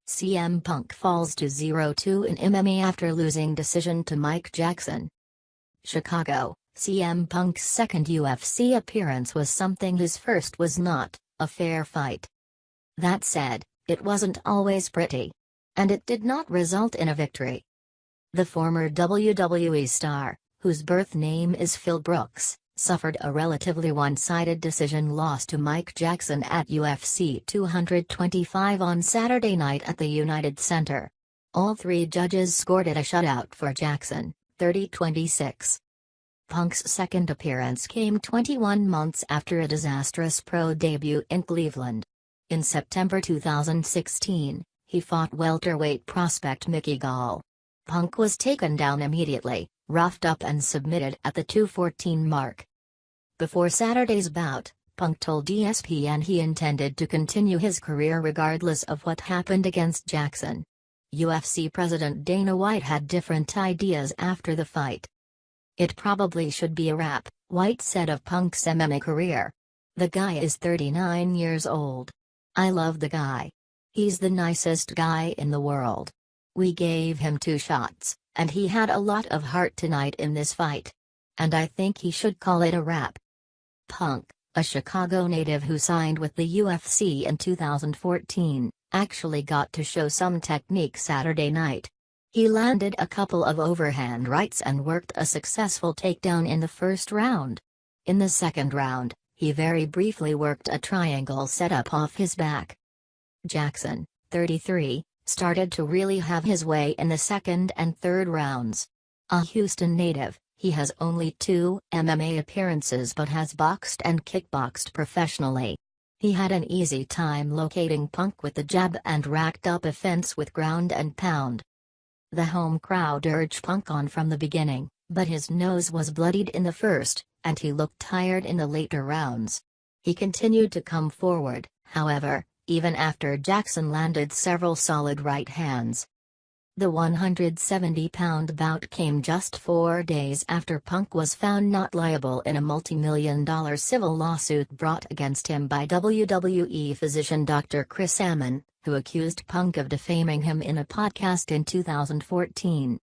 CM Punk falls to 0-2 in MMA after losing decision to Mike Jackson. Chicago, CM Punk's second UFC appearance was something his first was not, a fair fight. That said, it wasn't always pretty. And it did not result in a victory. The former WWE star, whose birth name is Phil Brooks, suffered a relatively one-sided decision loss to Mike Jackson at UFC 225 on Saturday night at the United Center. All three judges scored it a shutout for Jackson, 30-26. Punk's second appearance came 21 months after a disastrous pro debut in Cleveland. In September 2016, he fought welterweight prospect Mickey Gall. Punk was taken down immediately, roughed up and submitted at the 2:14 mark. Before Saturday's bout, Punk told ESPN he intended to continue his career regardless of what happened against Jackson. UFC President Dana White had different ideas after the fight. "It probably should be a wrap," White said of Punk's MMA career. "The guy is 39 years old. I love the guy. He's the nicest guy in the world. We gave him 2 shots, and he had a lot of heart tonight in this fight. And I think he should call it a wrap." Punk, a Chicago native who signed with the UFC in 2014, actually got to show some technique Saturday night. He landed a couple of overhand rights and worked a successful takedown in the first round. In the second round, he very briefly worked a triangle setup off his back. Jackson, 33, started to really have his way in the second and third rounds. A Houston native, he has only 2 MMA appearances but has boxed and kickboxed professionally. He had an easy time locating Punk with the jab and racked up offense with ground and pound. The home crowd urged Punk on from the beginning, but his nose was bloodied in the first, and he looked tired in the later rounds. He continued to come forward, however, even after Jackson landed several solid right hands. The 170-pound bout came just 4 days after Punk was found not liable in a multi-million-dollar civil lawsuit brought against him by WWE physician Dr. Chris Amann, who accused Punk of defaming him in a podcast in 2014.